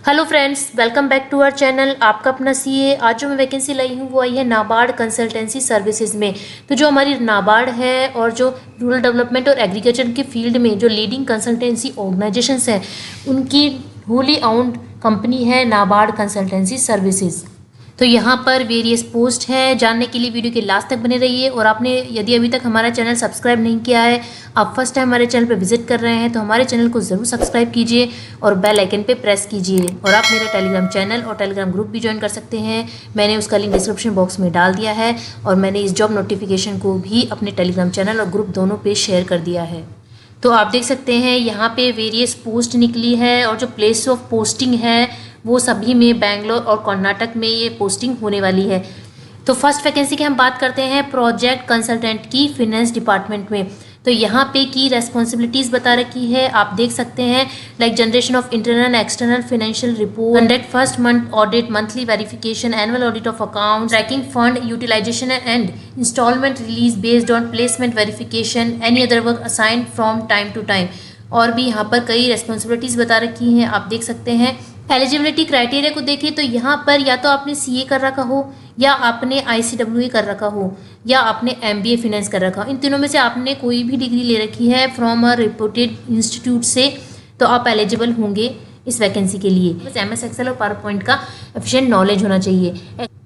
Hello friends, welcome back to our channel. आपका अपना CA. आज जो मैं वैकेंसी लाई हूँ वो आई है नाबार्ड कंसल्टेंसी सर्विसेज में। तो जो हमारी नाबार्ड है और जो रूरल डेवलपमेंट और एग्रीकल्चर के फील्ड में जो लीडिंग कंसल्टेंसी ऑर्गेनाइजेशंस हैं उनकी होली ओन्ड कंपनी है नाबार्ड कंसल्टेंसी सर्विसेज। तो यहाँ पर वेरियस पोस्ट हैं। जानने के लिए वीडियो के लास्ट तक बने रहिए। और आपने यदि अभी तक हमारा चैनल सब्सक्राइब नहीं किया है, आप फर्स्ट टाइम हमारे चैनल पर विजिट कर रहे हैं, तो हमारे चैनल को ज़रूर सब्सक्राइब कीजिए और बेल आइकन पे प्रेस कीजिए। और आप मेरा टेलीग्राम चैनल और टेलीग्राम ग्रुप भी ज्वाइन कर सकते हैं। मैंने उसका लिंक डिस्क्रिप्शन बॉक्स में डाल दिया है और मैंने इस जॉब नोटिफिकेशन को भी अपने टेलीग्राम चैनल और ग्रुप दोनों पे शेयर कर दिया है। तो आप देख सकते हैं यहाँ पे वेरियस पोस्ट निकली है और जो प्लेस ऑफ पोस्टिंग है वो सभी में बेंगलोर और कर्नाटक में ये पोस्टिंग होने वाली है। तो फर्स्ट वैकेंसी की हम बात करते हैं प्रोजेक्ट कंसल्टेंट की फिनेंस डिपार्टमेंट में। तो यहाँ पे की रेस्पॉन्सिबिलिटीज़ बता रखी है, आप देख सकते हैं। Like generation of internal external financial report, conduct first month audit, monthly verification, annual audit of account, tracking fund utilisation and instalment release based on placement verification, any other work assigned from time to time. और भी यहाँ पर कई responsibilities बता रखी हैं, आप देख सकते हैं। एलिजिबिलिटी क्राइटेरिया को देखें तो यहाँ पर या तो आपने सीए कर रखा हो, या आपने आईसीडब्ल्यूए कर रखा हो, या आपने एमबीए फिनेंस कर रखा हो। इन तीनों में से आपने कोई भी डिग्री ले रखी है फ्रॉम अ रिपोर्टेड इंस्टीट्यूट से, तो आप एलिजिबल होंगे इस वैकेंसी के लिए। बस एमएस एक्सेल और पावर पॉइंट का एफिशिएंट नॉलेज होना चाहिए।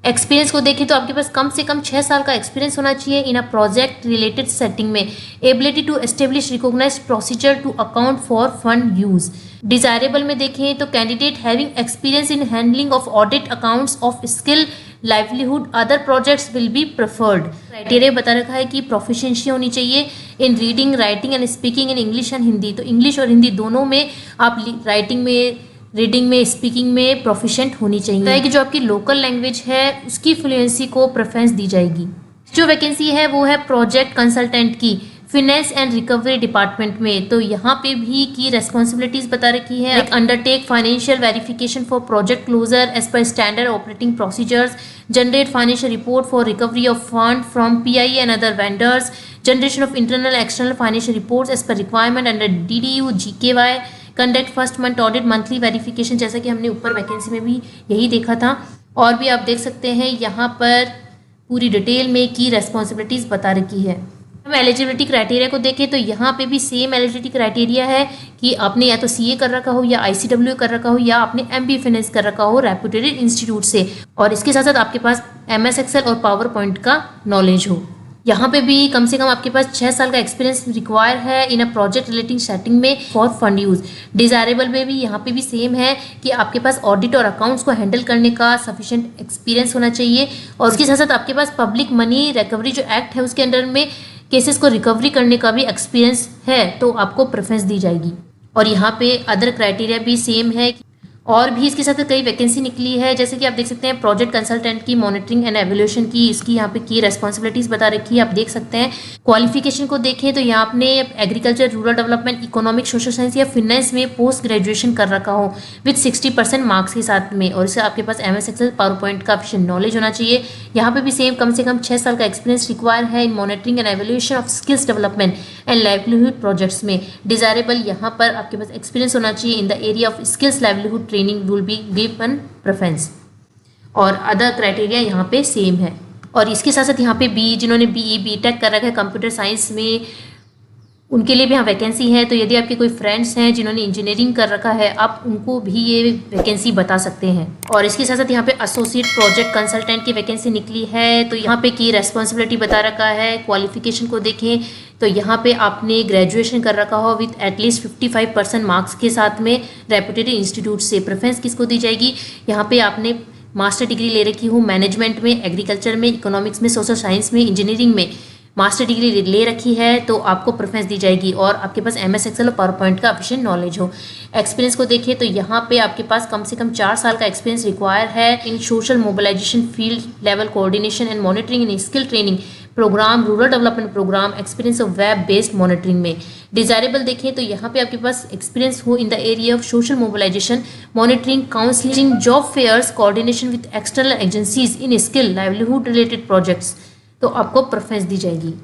एक्सपीरियंस को देखें तो आपके पास कम से कम 6 साल का एक्सपीरियंस होना चाहिए in a project related setting में। Ability to establish recognised procedure to account for fund use. Desirable में देखें तो candidate having experience in handling of audit accounts of skill livelihood other projects will be preferred. Criteria बता रखा है कि proficiency होनी चाहिए in reading, writing and speaking in English and Hindi. तो इंग्लिश और हिंदी दोनों में आप राइटिंग में, रीडिंग में, स्पीकिंग में प्रोफिशिएंट होनी चाहिए। कि जो आपकी लोकल लैंग्वेज है उसकी फ्लुएंसी को प्रेफरेंस दी जाएगी। जो वैकेंसी है वो है प्रोजेक्ट कंसल्टेंट की फिनेंस एंड रिकवरी डिपार्टमेंट में। तो यहाँ पे भी की रेस्पॉन्सिबिलिटीज बता रखी है। Undertake financial verification for project closure as per standard operating procedures, generate financial report for recovery of fund from PI and other vendors, generation of internal external financial reports as per requirement under DDU GKY, conduct first month audit, monthly verification, जैसा कि हमने ऊपर vacancy में भी यही देखा था। और भी आप देख सकते हैं यहाँ पर पूरी डिटेल में की रेस्पॉन्सिबिलिटीज बता रखी है। हम एलिजिबिलिटी क्राइटेरिया को देखें तो यहाँ पे भी सेम एलिजिबिलिटी क्राइटेरिया है कि आपने या तो सीए कर रखा हो, या आईसीडब्ल्यू कर रखा हो, या आपने एमबीए फाइनेंस कर रखा हो रेप्यूटेड इंस्टीट्यूट से, और इसके साथ साथ आपके पास एमएस एक्सेल और पावर पॉइंट का नॉलेज हो। यहाँ पे भी कम से कम आपके पास 6 साल का एक्सपीरियंस रिक्वायर है इन अ प्रोजेक्ट रिलेटिंग सेटिंग में फॉर फंड यूज। डिजायरेबल में भी यहाँ पे भी सेम है कि आपके पास ऑडिट और अकाउंट्स को हैंडल करने का सफिशिएंट एक्सपीरियंस होना चाहिए, और उसके साथ साथ आपके पास पब्लिक मनी रिकवरी जो एक्ट है उसके अंडर में केसेस को रिकवरी करने का भी एक्सपीरियंस है, तो आपको प्रेफरेंस दी जाएगी। और यहाँ पे अदर क्राइटेरिया भी सेम है। और भी इसके साथ कई वैकेंसी निकली है, जैसे कि आप देख सकते हैं प्रोजेक्ट कंसल्टेंट की मॉनिटरिंग एंड एवल्यूशन की, इसकी यहाँ पे की रेस्पॉन्सिबिलिटीज बता रखी है, आप देख सकते हैं। क्वालिफिकेशन को देखें तो यहाँ आपने agriculture, rural development, economic, social science या फिनेंस में पोस्ट ग्रेजुएशन कर रखा हो विद 60% मार्क्स के साथ में, और इससे आपके पास एमएस एक्सेल, पावर पॉइंट का एफिशिएंट नॉलेज होना चाहिए। यहाँ पे भी सेम कम से कम 6 साल का एक्सपीरियंस रिक्वायर है इन monitoring and evolution of skills development and livelihood projects में। डिजायरेबल यहाँ पर आपके पास एक्सपीरियंस होना चाहिए इन the area of skills livelihood training will be given preference. और अदर क्राइटेरिया यहाँ पे सेम है। और इसके साथ साथ यहाँ पे जिन्होंने बीई बीटेक कर रखा है कंप्यूटर साइंस में, उनके लिए भी यहाँ वैकेंसी है। तो यदि आपके कोई फ्रेंड्स हैं जिन्होंने इंजीनियरिंग कर रखा है, आप उनको भी ये वैकेंसी बता सकते हैं। और इसके साथ साथ यहाँ पे एसोसिएट प्रोजेक्ट कंसल्टेंट की वैकेंसी निकली है। तो यहाँ पे की रेस्पॉन्सिबिलिटी बता रखा है। क्वालिफिकेशन को देखें तो यहाँ पे आपने ग्रेजुएशन कर रखा हो विथ एटलीस्ट 55% मार्क्स के साथ में रेप्यूटेड इंस्टीट्यूट से। प्रेफरेंस किसको दी जाएगी? यहाँ पे आपने मास्टर डिग्री ले रखी हो मैनेजमेंट में, एग्रीकल्चर में, इकोनॉमिक्स में, सोशल साइंस में, इंजीनियरिंग में मास्टर डिग्री ले रखी है तो आपको प्रेफरेंस दी जाएगी, और आपके पास एमएस एक्सेल और पावर पॉइंट का एफिशिएंट नॉलेज हो। एक्सपीरियंस को देखिए तो यहाँ पे आपके पास कम से कम 4 साल का एक्सपीरियंस रिक्वायर है in social mobilization, field level coordination and monitoring in skill training program, rural development program, experience of web based monitoring में। डिजायरेबल देखें तो यहाँ पे आपके पास एक्सपीरियंस हो in the area of social mobilization, monitoring, counselling, job fairs, coordination with external agencies in skill livelihood related projects, तो आपको प्रेफरेंस दी जाएगी।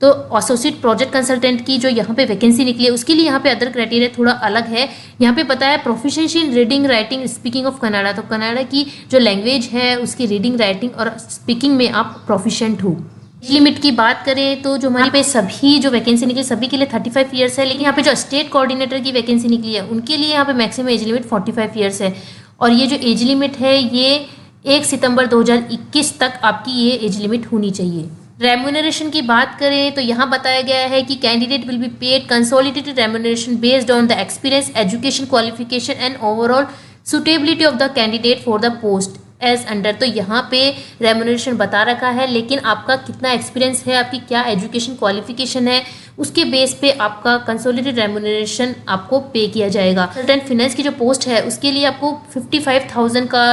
तो एसोसिएट प्रोजेक्ट कंसल्टेंट की जो यहाँ पे वैकेंसी निकली है उसके लिए यहाँ पे अदर क्राइटेरिया थोड़ा अलग है। यहाँ पे पता है proficiency in reading writing speaking of Kannada, तो कन्नड़ा की जो लैंग्वेज है उसकी रीडिंग राइटिंग और स्पीकिंग में आप प्रोफिशिएंट हो। एज लिमिट की बात करें तो जो हमारे पे सभी जो वैकेंसी निकली सभी के लिए 35 ईयर्स है, लेकिन यहाँ पे जो स्टेट कोऑर्डिनेटर की वैकेंसी निकली है उनके लिए यहाँ पे मैक्सिमम एज लिमिट 45 ईयर्स है। और ये जो एज लिमिट है ये 1 सितंबर 2021 तक आपकी ये एज लिमिट होनी चाहिए। रेम्यूनरेशन की बात करें तो यहाँ बताया गया है कि candidate will be paid consolidated remuneration based on the experience, education, qualification and overall suitability of the candidate for the post as under. तो यहाँ पे रेम्यूनरेशन बता रखा है, लेकिन आपका कितना एक्सपीरियंस है, आपकी क्या एजुकेशन क्वालिफिकेशन है, उसके बेस पे आपका कंसोलिडेटेड रेम्यूनरेशन आपको पे किया जाएगा। कंसल्टेंट फिनेंस की जो पोस्ट है उसके लिए आपको 55,000 का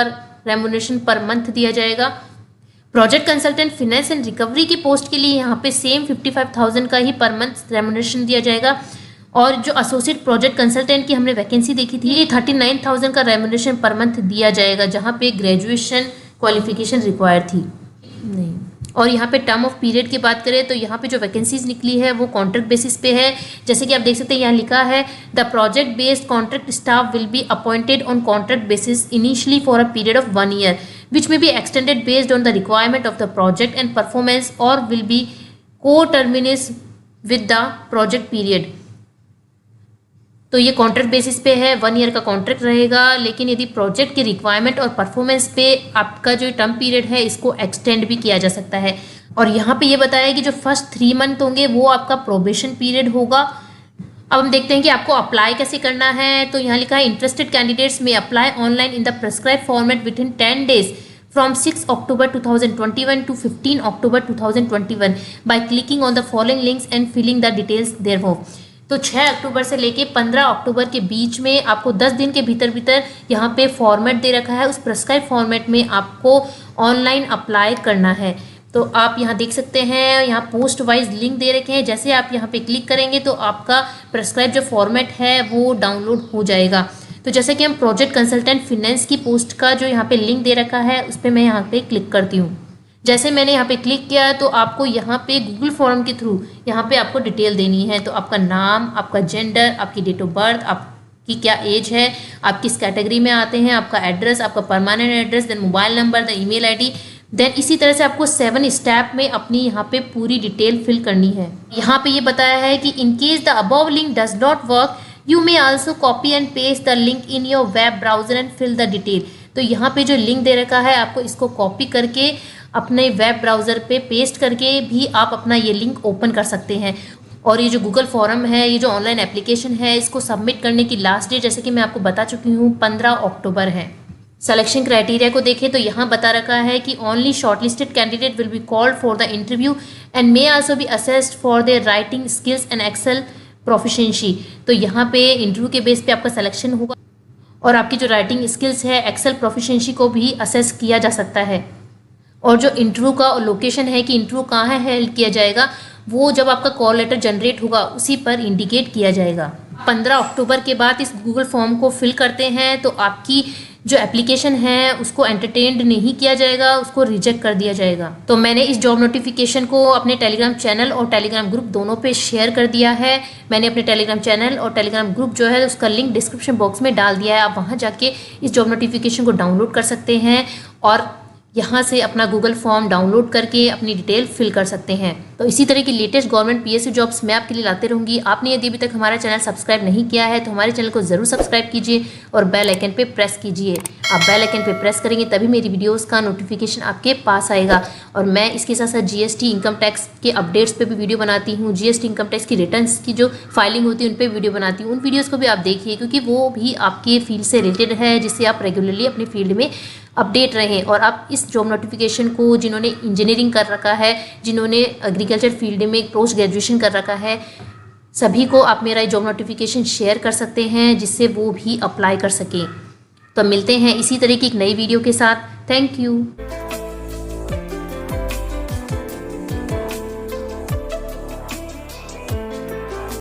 रेम्यूनरेशन पर मंथ दिया जाएगा। Project consultant finance and recovery की पोस्ट के लिए यहाँ पे सेम 55,000 का ही पर मंथ रेम्यूनरेशन दिया जाएगा। और जो एसोसिएट प्रोजेक्ट कंसल्टेंट की हमने वैकेंसी देखी थी, ये 39,000 का रेम्यूनरेशन पर मंथ दिया जाएगा, जहाँ पे ग्रेजुएशन क्वालिफिकेशन रिक्वायर थी नहीं। और यहाँ पे टर्म ऑफ पीरियड की बात करें तो यहाँ पे जो वैकेंसीज निकली है वो कॉन्ट्रैक्ट बेसिस पे है। जैसे कि आप देख सकते हैं यहाँ लिखा है the project based contract staff will be appointed on contract basis initially for a period of 1 year which may be extended based on the requirement of the project and performance or will be co-terminus with the project period। तो ये contract basis पे है, 1 year का contract रहेगा, लेकिन यदि project की requirement और परफॉर्मेंस पे आपका जो टर्म पीरियड है इसको एक्सटेंड भी किया जा सकता है। और यहाँ पे ये बताया कि जो फर्स्ट 3 month होंगे वो आपका प्रोबेशन पीरियड होगा। अब हम देखते हैं कि आपको अप्लाई कैसे करना है। तो यहाँ लिखा है interested candidates may apply online in the prescribe format within 10 days फ्रॉम 6 October 2021 to 15 October 2021 by clicking on the following links and filling the details thereof. तो 6 अक्टूबर से लेके 15 अक्टूबर के बीच में आपको 10 दिन के भीतर यहाँ पे फॉर्मेट दे रखा है, उस प्रेस्क्राइब फॉर्मेट में आपको ऑनलाइन अप्लाई करना है। तो आप यहाँ देख सकते हैं यहाँ पोस्ट वाइज लिंक दे रखे हैं, जैसे आप यहाँ पे क्लिक करेंगे तो आपका प्रेस्क्राइब जो फॉर्मेट है वो डाउनलोड हो जाएगा। तो जैसे कि हम प्रोजेक्ट कंसल्टेंट फिनेंस की पोस्ट का जो यहाँ पे लिंक दे रखा है उस पर मैं यहाँ पे क्लिक करती हूँ। जैसे मैंने यहाँ पे क्लिक किया तो आपको यहाँ पे गूगल फॉर्म के थ्रू यहाँ पे आपको डिटेल देनी है। तो आपका नाम, आपका जेंडर, आपकी डेट ऑफ बर्थ, आपकी क्या एज है, आप किस कैटेगरी में आते हैं, आपका एड्रेस, आपका permanent address, then mobile number, then email ID, then इसी तरह से आपको 7 स्टेप में अपनी यहाँ पे पूरी डिटेल फिल करनी है। यहाँ पे ये बताया है कि in case the above link does not work you may also copy and paste the link in your web browser and fill the detail. तो यहाँ पे जो लिंक दे रखा है आपको इसको कॉपी करके अपने वेब ब्राउज़र पे पेस्ट करके भी आप अपना ये लिंक ओपन कर सकते हैं। और ये जो गूगल फॉर्म है, ये जो ऑनलाइन एप्लीकेशन है, इसको सबमिट करने की लास्ट डेट जैसे कि मैं आपको बता चुकी हूँ 15 अक्टूबर है। सिलेक्शन क्राइटेरिया को देखें तो यहाँ बता रखा है कि only shortlisted candidate will be called for the interview and may also be assessed for their writing skills and Excel proficiency. तो यहाँ पे इंटरव्यू के बेस पे आपका सिलेक्शन होगा और आपकी जो राइटिंग स्किल्स है, एक्सेल प्रोफिशिएंसी को भी असेस किया जा सकता है। और जो इंटरव्यू का लोकेशन है कि इंटरव्यू कहाँ है हेल्ड किया जाएगा, वो जब आपका कॉल लेटर जनरेट होगा उसी पर इंडिकेट किया जाएगा। 15 अक्टूबर के बाद इस गूगल फॉर्म को फिल करते हैं तो आपकी जो एप्लीकेशन है उसको एंटरटेन्ड नहीं किया जाएगा, उसको रिजेक्ट कर दिया जाएगा। तो मैंने इस जॉब नोटिफिकेशन को अपने टेलीग्राम चैनल और टेलीग्राम ग्रुप दोनों पे शेयर कर दिया है। मैंने अपने टेलीग्राम चैनल और टेलीग्राम ग्रुप जो है उसका लिंक डिस्क्रिप्शन बॉक्स में डाल दिया है। आप वहाँ जाके इस जॉब नोटिफिकेशन को डाउनलोड कर सकते हैं और यहाँ से अपना गूगल फॉर्म डाउनलोड करके अपनी डिटेल फिल कर सकते हैं। तो इसी तरह की लेटेस्ट गवर्नमेंट पीएसयू जॉब्स मैं आपके लिए लाते रहूँगी। आपने यदि अभी तक हमारा चैनल सब्सक्राइब नहीं किया है तो हमारे चैनल को ज़रूर सब्सक्राइब कीजिए और बेल आइकन पे प्रेस कीजिए। आप बेल आइकन पे प्रेस करेंगे तभी मेरी वीडियोस का नोटिफिकेशन आपके पास आएगा। और मैं इसके साथ साथ जीएसटी इनकम टैक्स के अपडेट्स पे भी वीडियो बनाती हूँ। जीएसटी इनकम टैक्स की रिटर्न्स की जो फाइलिंग होती है उन पर वीडियो बनाती हूँ। उन वीडियोज़ को भी आप देखिए क्योंकि वो भी आपके फील्ड से रिलेटेड है, जिससे आप रेगुलरली अपने फील्ड में अपडेट रहें। और आप इस जॉब नोटिफिकेशन को जिन्होंने इंजीनियरिंग कर रखा है, जिन्होंने एग्रीकल्चर फील्ड में पोस्ट ग्रेजुएशन कर रखा है, सभी को आप मेरा जॉब नोटिफिकेशन शेयर कर सकते हैं जिससे वो भी अप्लाई कर सकें। तो मिलते हैं इसी तरह की एक नई वीडियो के साथ। Thank you.